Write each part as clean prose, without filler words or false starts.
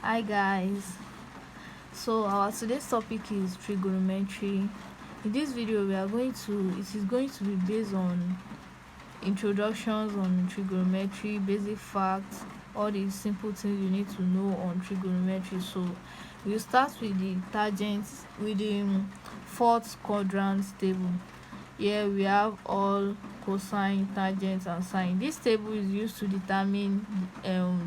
Hi guys, so our today's topic is trigonometry. In this video it is going to be based on introductions on trigonometry, basic facts, all the simple things you need to know on trigonometry. So we'll start with the tangents, with the fourth quadrant table. Here we have all cosine, tangents and sine. This table is used to determine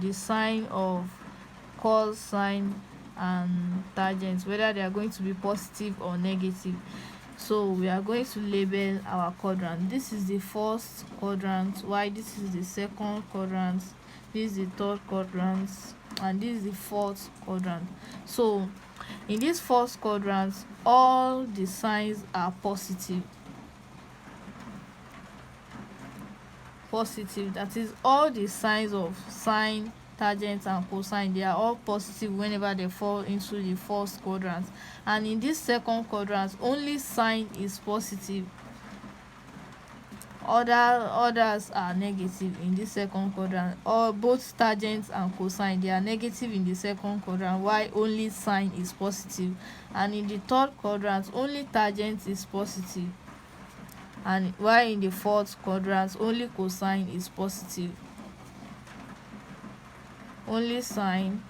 the sign of cos, sine and tangents, whether they are going to be positive or negative. So we are going to label our quadrant. This is the first quadrant, while this is the second quadrant, this is the third quadrant, and this is the fourth quadrant. So in this first quadrant, all the signs are positive. That is, all the signs of sine, tangent and cosine, they are all positive whenever they fall into the first quadrant. And in this second quadrant, only sine is positive. Others are negative in this second quadrant. Or both tangents and cosine, they are negative in the second quadrant, while only sine is positive. And in the third quadrant, only tangent is positive, and while in the fourth quadrant, only cosine is positive. Only sine,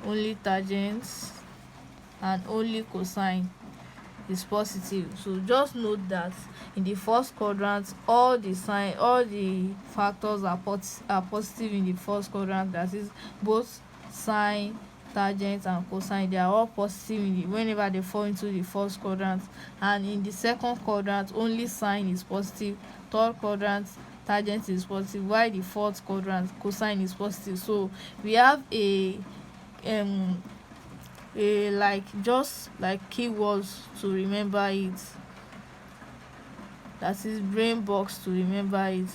only tangents and only cosine is positive. So just note that in the first quadrant, all the factors are positive in the first quadrant. That is, both sine, tangent and cosine, they are all positive whenever they fall into the first quadrant. And in the second quadrant, only sine is positive. Third quadrant, tangent is positive, while the fourth quadrant, cosine is positive. So we have a just like keywords to remember it, that is brain box to remember it.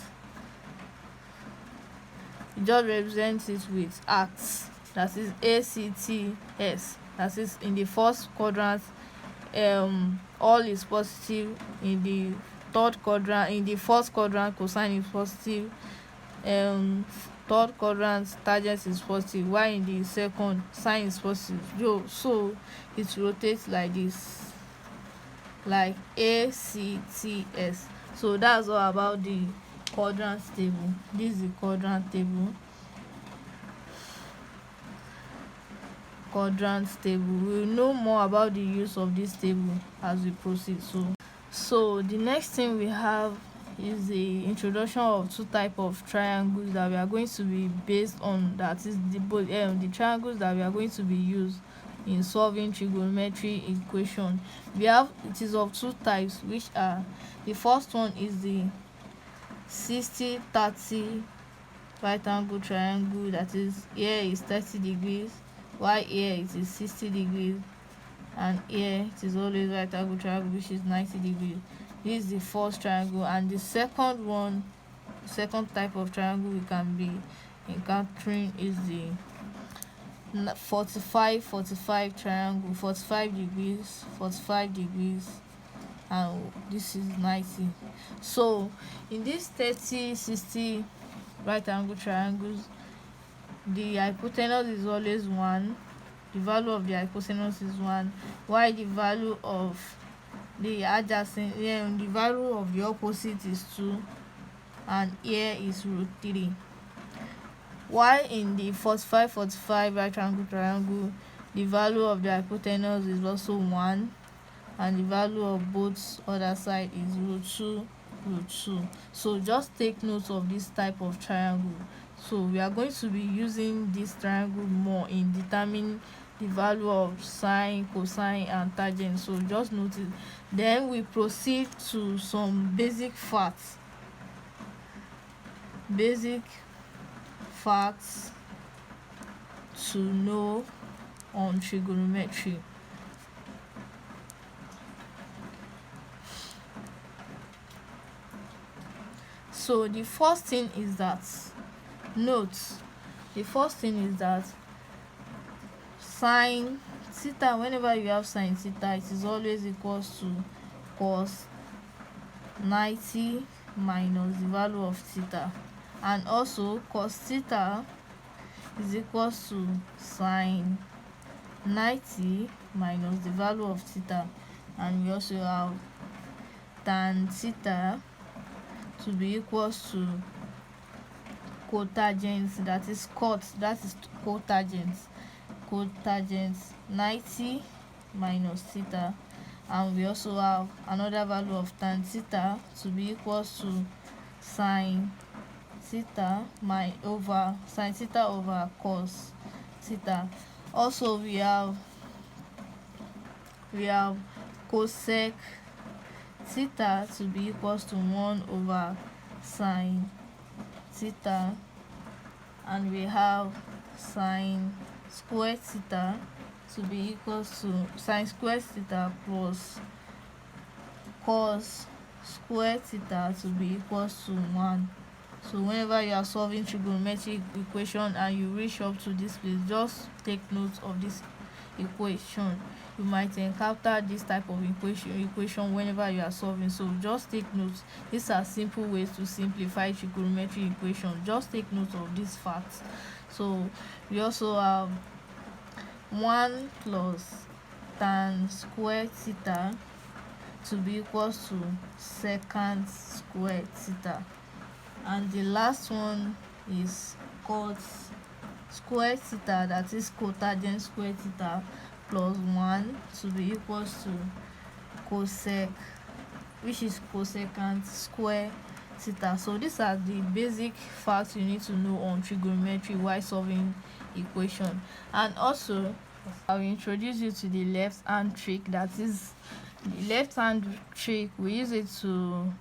You just represent it with acts, that is ACTS. That is, in the first quadrant, all is positive. In the first quadrant, cosine is positive. Third quadrant, tangent is positive, while in the second, sine is positive. So it rotates like this, like ACTS. So that's all about the quadrant table. This is the quadrant table. We will know more about the use of this table as we proceed. So the next thing we have is the introduction of two type of triangles that we are going to be based on. That is the triangles that we are going to be used in solving trigonometry equation. It is of two types, which are, the first one is the 60-30 right angle triangle. That is, here is 30 degrees, while here it is 60 degrees, and here it is always right angle triangle, which is 90 degrees. This is the first triangle. And the second type of triangle we can be encountering is the 45 triangle, 45 degrees, 45 degrees, and this is 90. So in this 30-60 right angle triangles, the hypotenuse is always 1. The value of the hypotenuse is 1, while the value of the adjacent, the value of the opposite is 2, and here is √3. While in the 45 right angle triangle, the value of the hypotenuse is also 1, and the value of both other side is √2. So just take note of this type of triangle. So we are going to be using this triangle more in determining the value of sine, cosine and tangent. So just note it. Then we proceed to some basic facts to know on trigonometry. So the first thing is that sine theta, whenever you have sine theta, it is always equals to cos 90 minus the value of theta. And also cos theta is equals to sine 90 minus the value of theta, and we also have tan theta to be equals to cotangent, that is cotangent 90 minus theta, and we also have another value of tan theta to be equals to sine theta over cos theta. Also we have cosec theta to be equals to 1 over sine theta, and we have sine squared theta to be equals to sine squared theta plus cos squared theta to be equals to 1. So whenever you are solving trigonometric equation and you reach up to this place, just take note of this equation. You might encounter this type of equation whenever you are solving, so just take note. These are simple ways to simplify trigonometry equation. Just take note of these facts. So we also have 1 plus tan squared theta to be equals to secant squared theta, and the last one is cos squared theta, that is cotangent squared theta plus 1 to be equals to cosec, which is cosecant square theta. So these are the basic facts you need to know on trigonometry while solving equation. And also I will introduce you to the left hand trick. That is the left hand trick. We use it to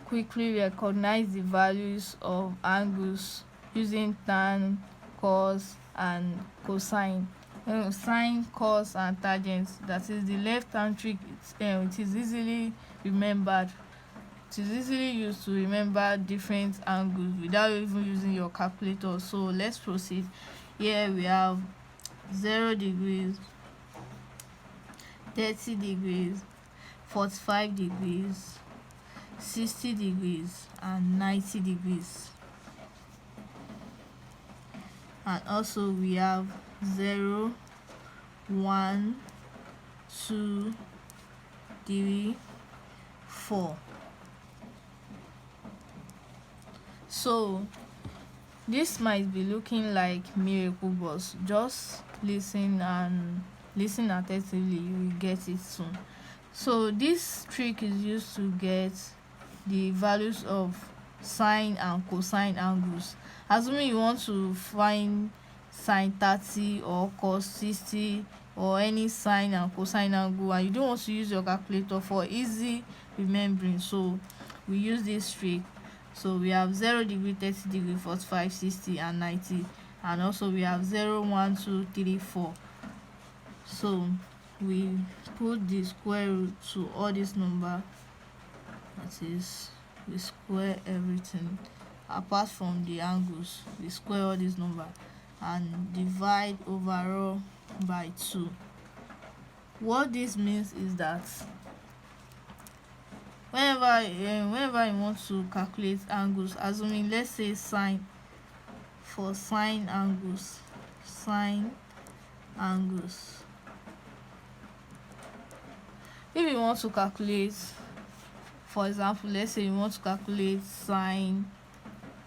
quickly recognize the values of angles using tan, cos and cosine. Sine, cos and tangent, that is the left hand trick. It is easily remembered. It is easily used to remember different angles without even using your calculator. So let's proceed. Here we have 0 degrees, 30 degrees, 45 degrees, 60 degrees and 90 degrees. And also we have 0, 1, 2, 3, 4. So this might be looking like miracle, but just listen attentively, you will get it soon. So this trick is used to get the values of sine and cosine angles. Assuming you want to find sine 30 or cos 60 or any sine and cosine angle, and you don't want to use your calculator for easy remembering, so we use this trick. So we have 0 degree, 30 degree, 45, 60 and 90, and also we have 0, 1, 2, 3, 4. So we put the square root to all this number, that is, we square everything apart from the angles. We square all this number and divide overall by 2. What this means is that whenever you want to calculate angles, assuming, let's say sine, for sine angles, if you want to calculate, for example, let's say you want to calculate sine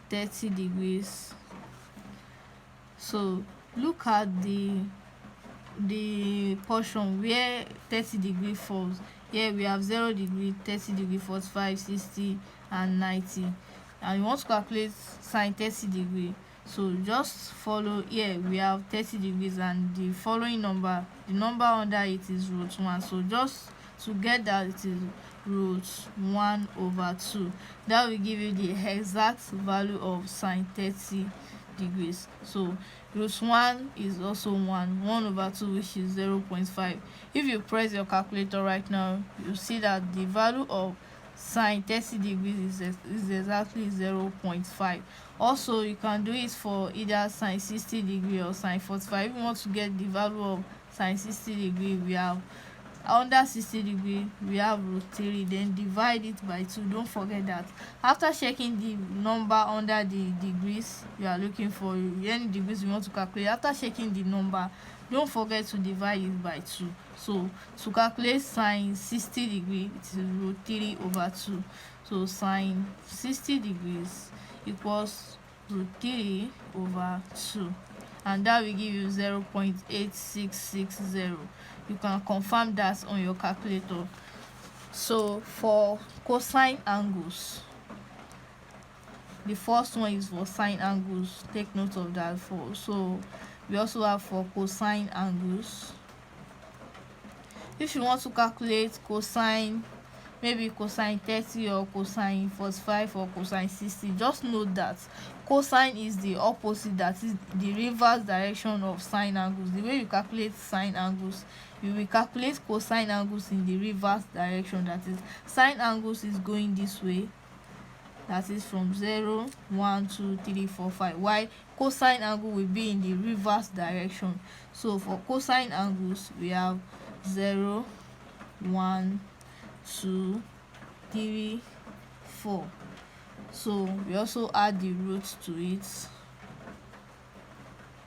30 degrees, so look at the portion where 30 degree falls. Here we have 0 degree, 30 degree, 45, 60 and 90, and you want to calculate sine 30 degree. So just follow. Here we have 30 degrees and the following number, the number under it is root 1, so just to get that, it is root 1 over 2. That will give you the exact value of sine 30 degrees. So root 1 is also 1 over 2, which is 0.5. If you press your calculator right now, you see that the value of sine 30 degrees is exactly 0.5. Also, you can do it for either sine 60 degree or sine 45. If you want to get the value of sine 60 degree, we have under 60 degree we have root 3, then divide it by 2. Don't forget that. After checking the number under the degrees you are looking for, any degrees you want to calculate, after checking the number, don't forget to divide it by 2. So to calculate sine 60 degree, it is root 3 over 2. So sine 60 degrees equals root 3 over 2, and that will give you 0.8660. You can confirm that on your calculator. So for cosine angles, the first one is for sine angles, take note of that. So we also have for cosine angles. If you want to calculate cosine, maybe cosine 30 or cosine 45 or cosine 60, just note that cosine is the opposite, that is the reverse direction of sine angles. The way you calculate sine angles, you will calculate cosine angles in the reverse direction. That is, sine angles is going this way, that is from 0, 1, 2, 3, 4, 5, while cosine angle will be in the reverse direction. So for cosine angles we have 0, 1, 2, 3, 4. So we also add the roots to it.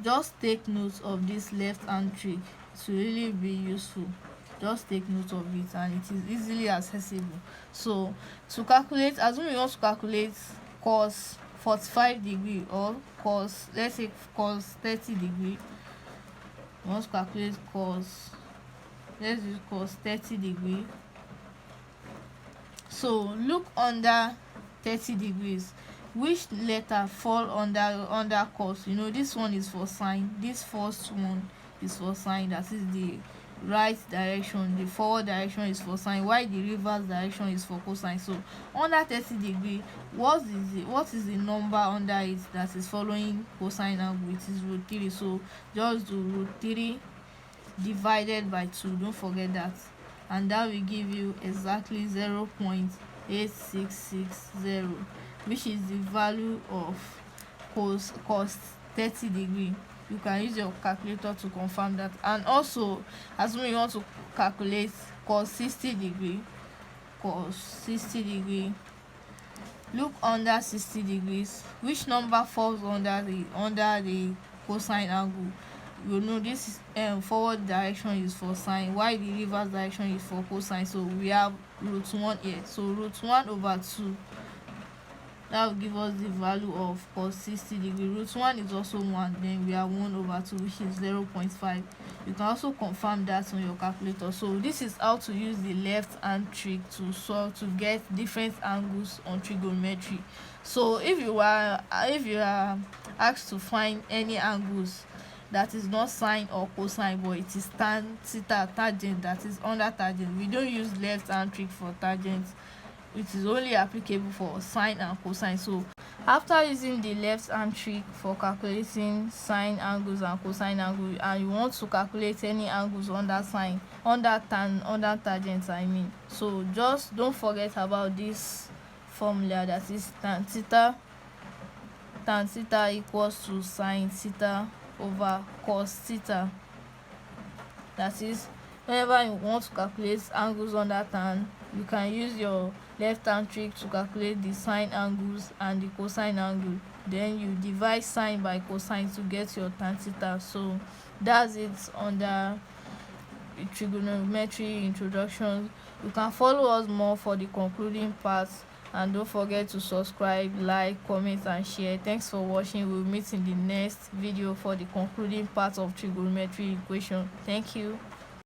Just take note of this left hand trick, it will really be useful. Just take note of it, and it is easily accessible. So to calculate, assume you want to calculate cos 45 degree or cos, let's say cos 30 degree. You want to calculate cos, let's use cos 30 degree. So look under 30 degrees, which letter fall under cos. You know, this one is for sine, this first one is for sine, that is the right direction, the forward direction is for sine, while the reverse direction is for cosine. So under 30 degree, what is the number under it that is following cosine angle? It is root 3. So just do root 3 divided by 2, don't forget that, and that will give you exactly 0.8660, which is the value of cos 30 degree. You can use your calculator to confirm that. And also, assume you want to calculate cos 60 degree, look under 60 degrees, which number falls under the cosine angle. You know, this forward direction is for sine, while the reverse direction is for cosine. So we have root 1 here, so root 1 over 2, that will give us the value of cos 60 degree. Root 1 is also 1, then we have 1 over 2, which is 0.5. You can also confirm that on your calculator. So this is how to use the left hand trick to solve, to get different angles on trigonometry. So if you are asked to find any angles that is not sine or cosine, but it is tan, theta, tangent, that is under tangent, we don't use left hand trick for tangent. It is only applicable for sine and cosine. So after using the left hand trick for calculating sine angles and cosine angles, and you want to calculate any angles under sine, under tangent, I mean, so just don't forget about this formula, that is tan theta equals to sine theta over cos theta. That is, whenever you want to calculate angles under tan, you can use your left hand trick to calculate the sine angles and the cosine angle, then you divide sine by cosine to get your tan theta. So that's it under trigonometry introduction. You can follow us more for the concluding parts, and don't forget to subscribe, like, comment and share. Thanks for watching. We'll meet in the next video for the concluding part of trigonometry equation. Thank you.